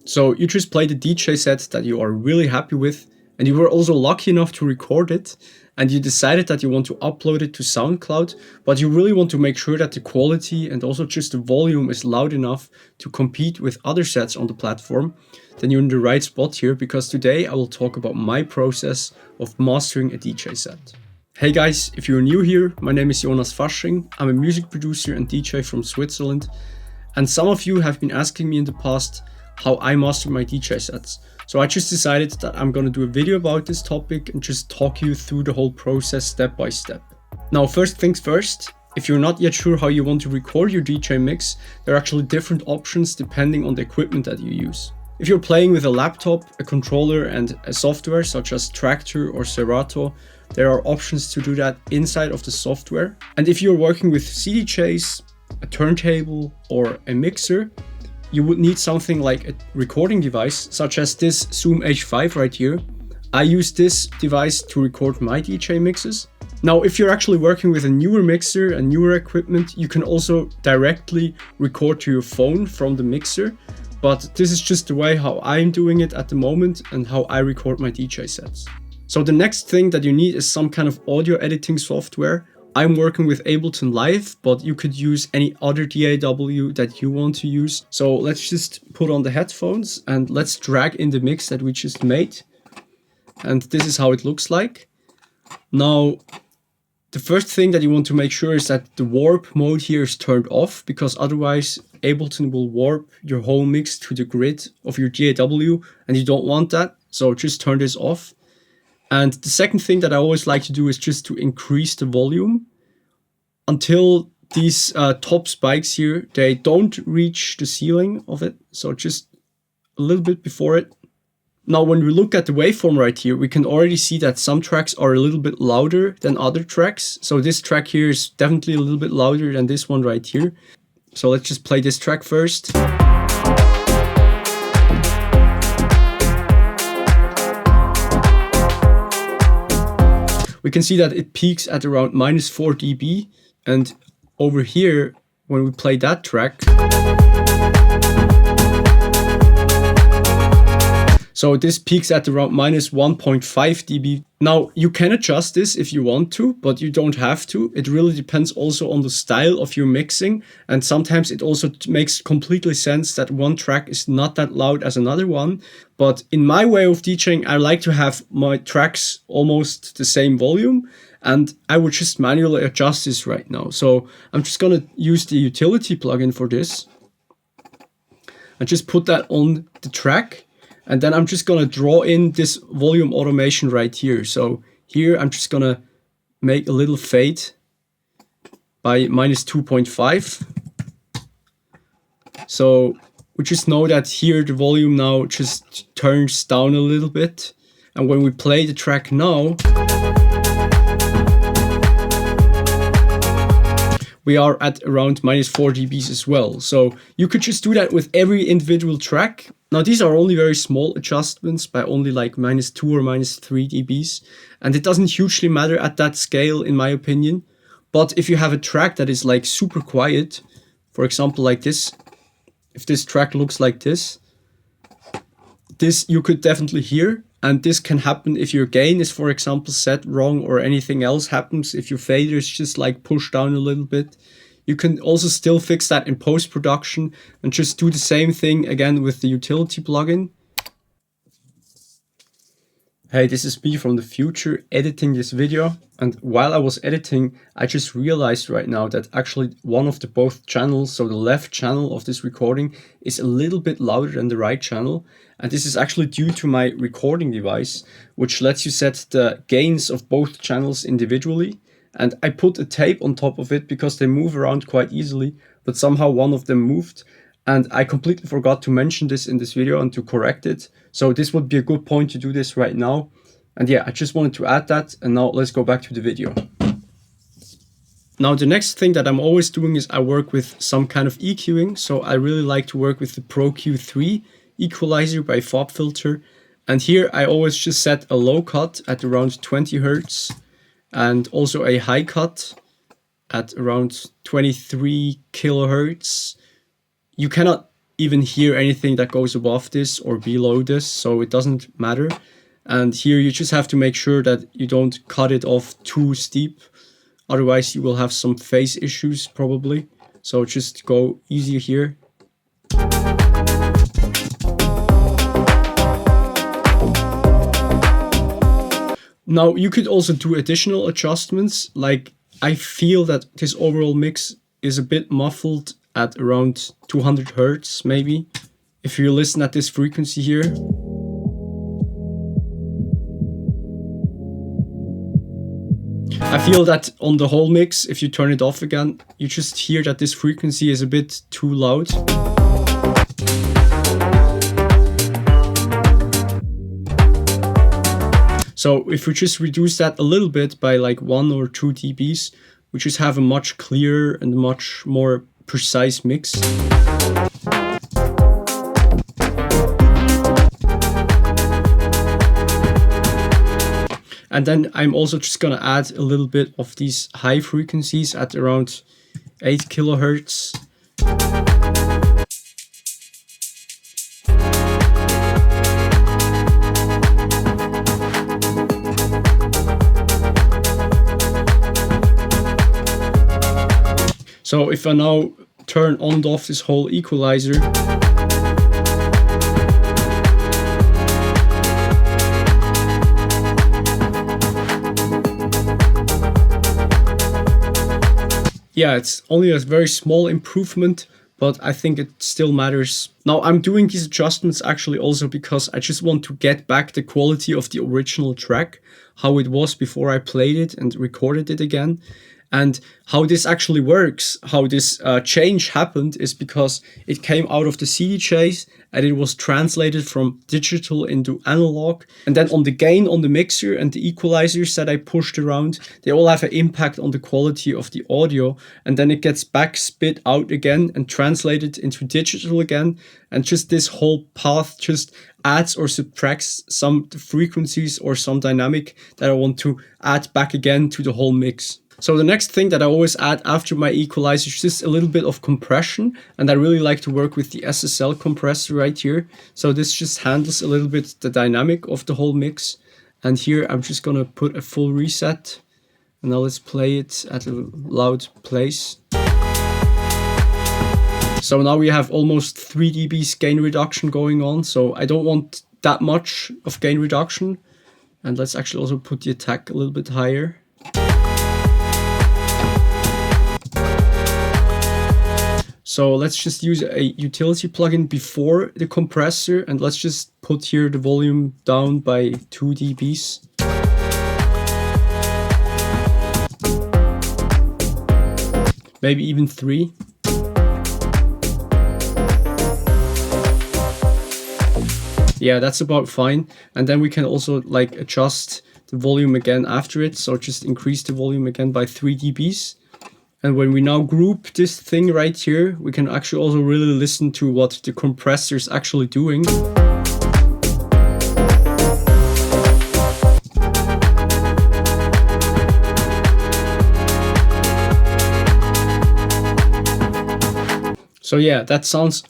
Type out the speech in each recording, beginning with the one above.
So you just play the DJ set that you are really happy with, and you were also lucky enough to record it, and you decided that you want to upload it to Soundcloud, but you really want to make sure that the quality and also just the volume is loud enough to compete with other sets on the platform, then you're in the right spot here, because today I will talk about my process of mastering a DJ set. Hey guys, if you're new here, my name is Jonas Fasching. I'm a music producer and DJ from Switzerland, and some of you have been asking me in the past how I master my DJ sets. So I just decided that I'm gonna do a video about this topic and just talk you through the whole process step by step. Now, first things first, if you're not yet sure how you want to record your DJ mix, there are actually different options depending on the equipment that you use. If you're playing with a laptop, a controller and a software such as Traktor or Serato, there are options to do that inside of the software. And if you're working with CDJs, a turntable or a mixer, you would need something like a recording device such as this Zoom H5 right here. I use this device to record my DJ mixes. Now, if you're actually working with a newer mixer and newer equipment, you can also directly record to your phone from the mixer. But this is just the way how I'm doing it at the moment and how I record my DJ sets. So the next thing that you need is some kind of audio editing software. I'm working with Ableton Live, but you could use any other DAW that you want to use. So let's just put on the headphones and let's drag in the mix that we just made. And this is how it looks like. Now, the first thing that you want to make sure is that the warp mode here is turned off, because otherwise Ableton will warp your whole mix to the grid of your DAW and you don't want that. So just turn this off. And the second thing that I always like to do is just to increase the volume until these top spikes here, they don't reach the ceiling of it. So just a little bit before it. Now, when we look at the waveform right here, we can already see that some tracks are a little bit louder than other tracks. So this track here is definitely a little bit louder than this one right here. So let's just play this track first. We can see that it peaks at around -4 dB, and over here, when we play that track, so this peaks at around -1.5 dB. Now, you can adjust this if you want to, but you don't have to. It really depends also on the style of your mixing, and sometimes it also makes completely sense that one track is not that loud as another one. But in my way of DJing, I like to have my tracks almost the same volume, and I would just manually adjust this right now. So I'm just gonna use the utility plugin for this and just put that on the track. And then I'm just gonna draw in this volume automation right here. So here I'm just gonna make a little fade by -2.5. So we just know that here the volume now just turns down a little bit. And when we play the track now, we are at around -4 dBs as well. So you could just do that with every individual track. Now, these are only very small adjustments by only like -2 or -3 dBs. And it doesn't hugely matter at that scale, in my opinion. But if you have a track that is like super quiet, for example, like this, if this track looks like this you could definitely hear. And this can happen if your gain is, for example, set wrong, or anything else happens. If your fader is just like pushed down a little bit, you can also still fix that in post-production and just do the same thing again with the utility plugin. Hey, this is me from the future editing this video. And while I was editing, I just realized right now that actually one of the both channels, so the left channel of this recording, is a little bit louder than the right channel. And this is actually due to my recording device, which lets you set the gains of both channels individually. And I put a tape on top of it because they move around quite easily, but somehow one of them moved. And I completely forgot to mention this in this video and to correct it. So this would be a good point to do this right now. And yeah, I just wanted to add that. And now let's go back to the video. Now, the next thing that I'm always doing is I work with some kind of EQing. So I really like to work with the Pro Q3 Equalizer by FabFilter. And here I always just set a low cut at around 20 Hertz and also a high cut at around 23 kilohertz. You cannot even hear anything that goes above this or below this, so it doesn't matter. And here you just have to make sure that you don't cut it off too steep, otherwise you will have some phase issues probably. So just go easy here. Now you could also do additional adjustments, like I feel that this overall mix is a bit muffled at around 200 Hertz maybe. If you listen at this frequency here. I feel that on the whole mix, if you turn it off again, you just hear that this frequency is a bit too loud. So if we just reduce that a little bit by like 1 or 2 dBs, we just have a much clearer and much more precise mix. And then I'm also just gonna add a little bit of these high frequencies at around 8 kilohertz. So if I now turn on and off this whole equalizer, yeah, it's only a very small improvement, but I think it still matters. Now I'm doing these adjustments actually also because I just want to get back the quality of the original track, how it was before I played it and recorded it again. And how this actually works, how this change happened, is because it came out of the CDJs and it was translated from digital into analog. And then on the gain on the mixer and the equalizers that I pushed around, they all have an impact on the quality of the audio. And then it gets back spit out again and translated into digital again. And just this whole path just adds or subtracts some frequencies or some dynamic that I want to add back again to the whole mix. So the next thing that I always add after my equalizer is just a little bit of compression, and I really like to work with the SSL compressor right here. So this just handles a little bit the dynamic of the whole mix. And here I'm just gonna put a full reset, and now let's play it at a loud place. So now we have almost 3 dBs gain reduction going on, so I don't want that much of gain reduction. And let's actually also put the attack a little bit higher. So let's just use a utility plugin before the compressor, and let's just put here the volume down by 2 dBs. Maybe even 3. Yeah, that's about fine. And then we can also like adjust the volume again after it. So just increase the volume again by 3 dBs. And when we now group this thing right here, we can actually also really listen to what the compressor is actually doing. So yeah, that sounds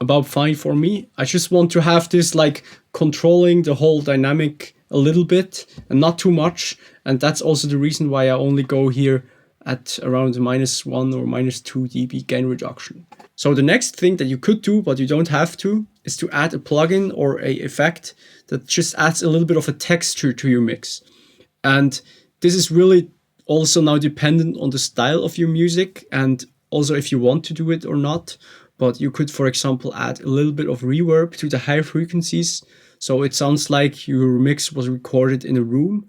about fine for me. I just want to have this like controlling the whole dynamic a little bit and not too much. And that's also the reason why I only go here at around -1 or -2 dB gain reduction. So the next thing that you could do, but you don't have to, is to add a plugin or a effect that just adds a little bit of a texture to your mix. And this is really also now dependent on the style of your music and also if you want to do it or not. But you could, for example, add a little bit of reverb to the higher frequencies. So it sounds like your mix was recorded in a room.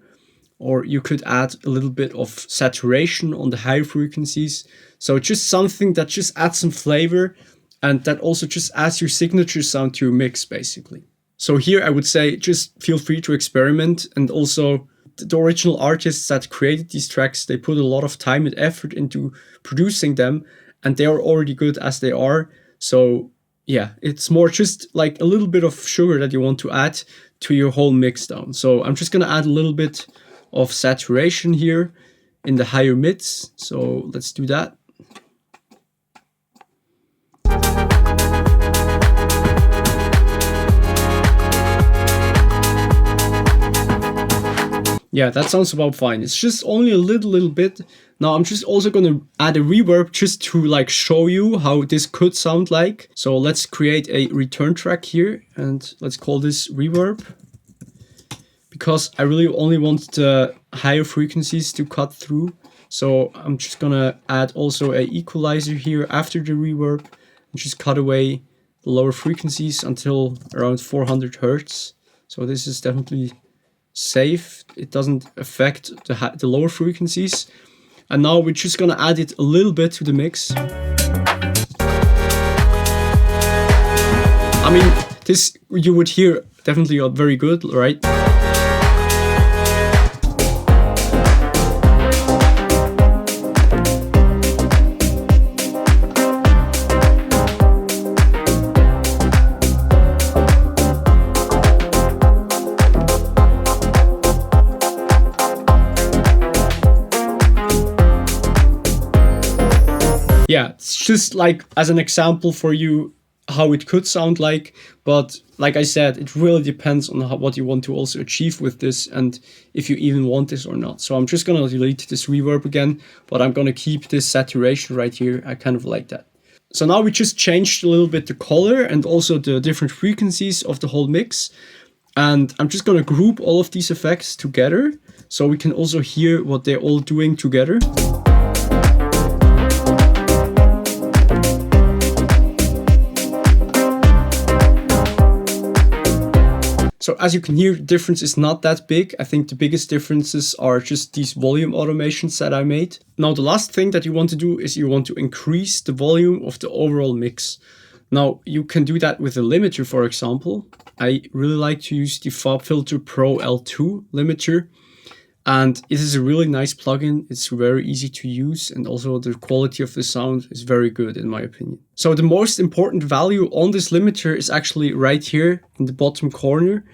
Or you could add a little bit of saturation on the higher frequencies. So just something that just adds some flavor and that also just adds your signature sound to your mix, basically. So here I would say just feel free to experiment. And also the original artists that created these tracks, they put a lot of time and effort into producing them, and they are already good as they are. So yeah, it's more just like a little bit of sugar that you want to add to your whole mix down. So I'm just gonna add a little bit of saturation here in the higher mids. So let's do that. Yeah, that sounds about fine. It's just only a little bit. Now I'm just also gonna add a reverb just to like show you how this could sound like. So let's create a return track here and let's call this reverb, because I really only want the higher frequencies to cut through. So I'm just gonna add also a equalizer here after the reverb and just cut away the lower frequencies until around 400 Hertz. So this is definitely safe. It doesn't affect the lower frequencies. And now we're just gonna add it a little bit to the mix. I mean, this you would hear definitely very good, right? Yeah, it's just like as an example for you how it could sound like, but like I said, it really depends on what you want to also achieve with this and if you even want this or not. So I'm just gonna delete this reverb again, but I'm gonna keep this saturation right here. I kind of like that. So now we just changed a little bit the color and also the different frequencies of the whole mix. And I'm just gonna group all of these effects together so we can also hear what they're all doing together. So as you can hear, the difference is not that big. I think the biggest differences are just these volume automations that I made. Now, the last thing that you want to do is you want to increase the volume of the overall mix. Now, you can do that with a limiter, for example. I really like to use the FabFilter Pro L2 limiter. And it is a really nice plugin. It's very easy to use, and also the quality of the sound is very good in my opinion. So the most important value on this limiter is actually right here in the bottom corner.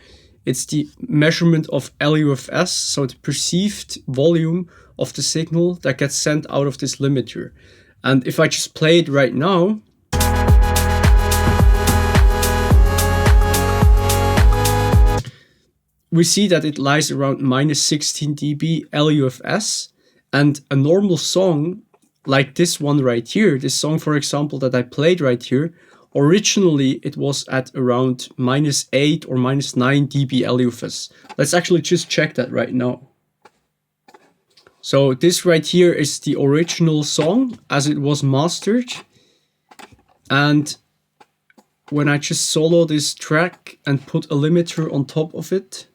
It's the measurement of LUFS, so the perceived volume of the signal that gets sent out of this limiter. And if I just play it right now, we see that it lies around minus 16 dB LUFS, and a normal song like this one right here, this song for example that I played right here, originally it was at around minus 8 or minus 9 dB LUFS. Let's actually just check that right now. So this right here is the original song as it was mastered, and when I just solo this track and put a limiter on top of it,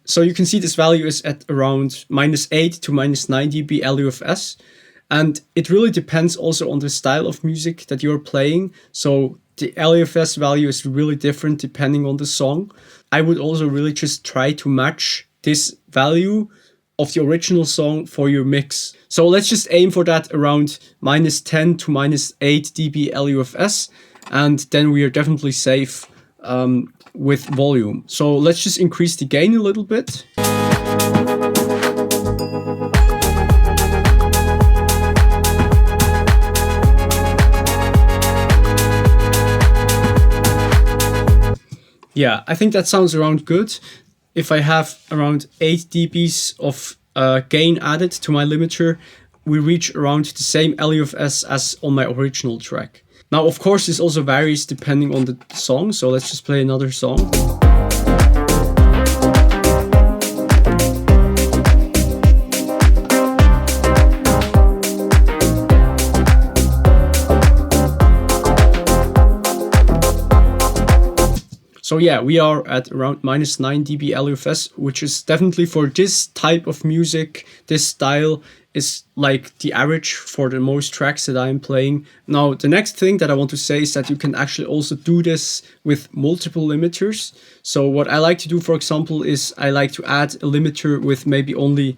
so you can see this value is at around minus 8 to minus 9 dB LUFS. And it really depends also on the style of music that you're playing. So the LUFS value is really different depending on the song. I would also really just try to match this value of the original song for your mix. So let's just aim for that around minus 10 to minus 8 dB LUFS. And then we are definitely safe with volume. So let's just increase the gain a little bit. Yeah, I think that sounds around good. If I have around 8 dBs of gain added to my limiter, we reach around the same LUFS as on my original track. Now, of course, this also varies depending on the song, so let's just play another song. So yeah, we are at around minus 9 dB LUFS, which is definitely for this type of music, this style is like the average for the most tracks that I'm playing. Now, the next thing that I want to say is that you can actually also do this with multiple limiters. So what I like to do, for example, is I like to add a limiter with maybe only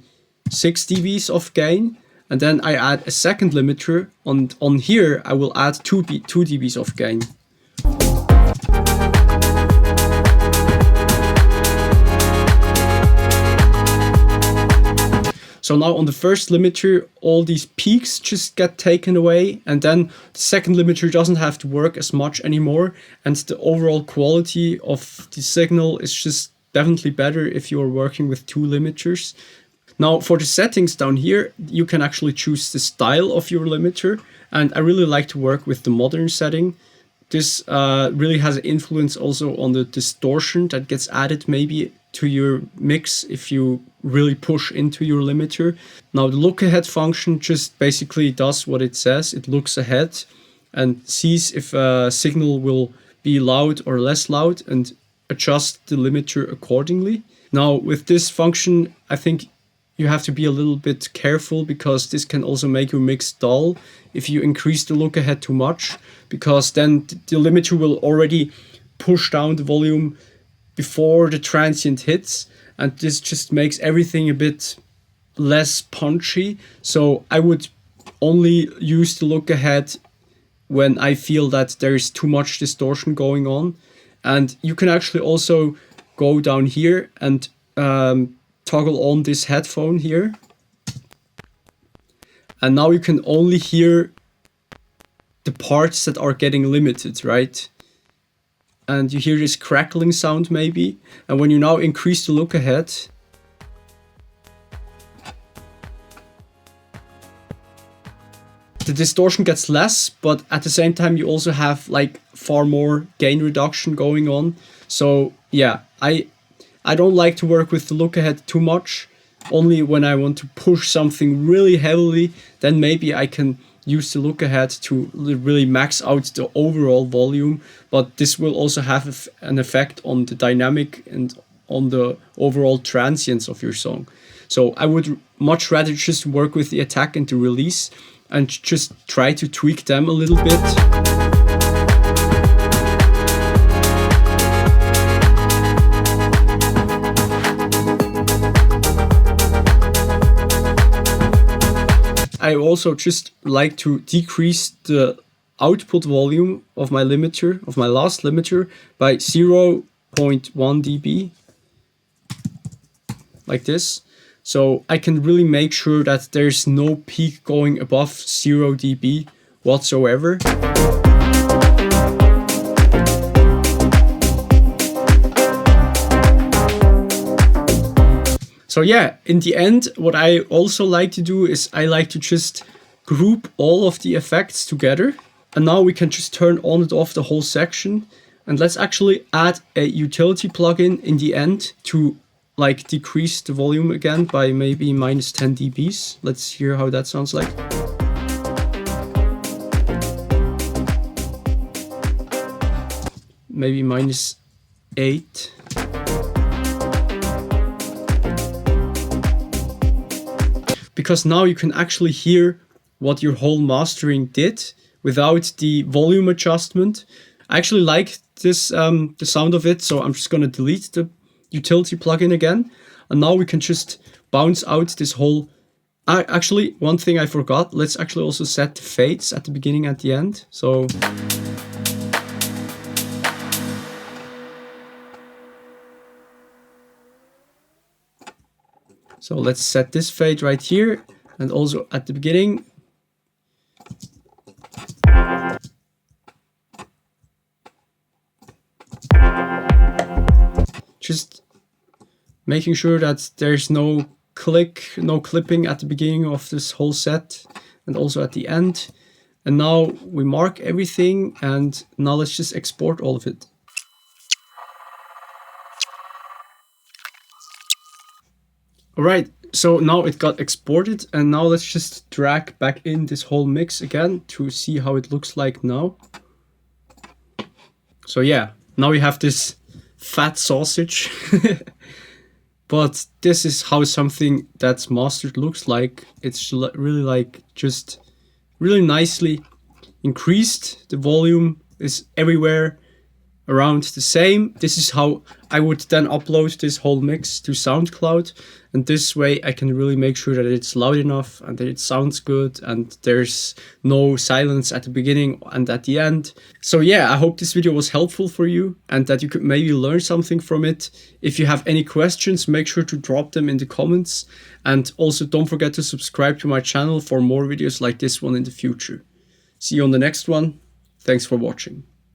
6 dBs of gain. And then I add a second limiter. On here, I will add 2 dBs of gain. So now on the first limiter, all these peaks just get taken away, and then the second limiter doesn't have to work as much anymore, and the overall quality of the signal is just definitely better if you are working with 2 limiters. Now for the settings down here, you can actually choose the style of your limiter, and I really like to work with the modern setting. This really has an influence also on the distortion that gets added maybe to your mix if you really push into your limiter. Now the look ahead function just basically does what it says. It looks ahead and sees if a signal will be loud or less loud and adjust the limiter accordingly. Now with this function, I think you have to be a little bit careful, because this can also make your mix dull if you increase the look ahead too much, because then the limiter will already push down the volume before the transient hits, and this just makes everything a bit less punchy. So I would only use the look ahead when I feel that there is too much distortion going on. And you can actually also go down here and toggle on this headphone here, and now you can only hear the parts that are getting limited, right? And you hear this crackling sound maybe, and when you now increase the look ahead, the distortion gets less, but at the same time you also have like far more gain reduction going on. So yeah, I don't like to work with the look ahead too much. Only when I want to push something really heavily, then maybe I can use the look ahead to really max out the overall volume. But this will also have an effect on the dynamic and on the overall transience of your song. So I would much rather just work with the attack and the release and just try to tweak them a little bit. I also just like to decrease the output volume of my limiter, of my last limiter, by 0.1 dB, like this. So I can really make sure that there's no peak going above 0 dB whatsoever. So yeah, in the end, what I also like to do is I like to just group all of the effects together. And now we can just turn on and off the whole section. And let's actually add a utility plugin in the end to like decrease the volume again by maybe minus 10 dBs. Let's hear how that sounds like. Maybe minus 8. Because now you can actually hear what your whole mastering did without the volume adjustment. I actually like this the sound of it, so I'm just going to delete the utility plugin again. And now we can just bounce out this whole... actually, one thing I forgot, let's actually also set the fades at the beginning and the end. So let's set this fade right here, and also at the beginning. Just making sure that there's no clipping at the beginning of this whole set, and also at the end. And now we mark everything, and now let's just export all of it. Alright, so now it got exported, and now let's just drag back in this whole mix again to see how it looks like now. So yeah, now we have this fat sausage. But this is how something that's mastered looks like. It's really like just really nicely increased. The volume is everywhere. around the same. This is how I would then upload this whole mix to SoundCloud, and this way I can really make sure that it's loud enough and that it sounds good and there's no silence at the beginning and at the end. So yeah, I hope this video was helpful for you and that you could maybe learn something from it. If you have any questions, make sure to drop them in the comments, and also don't forget to subscribe to my channel for more videos like this one in the future. See you on the next one. Thanks for watching.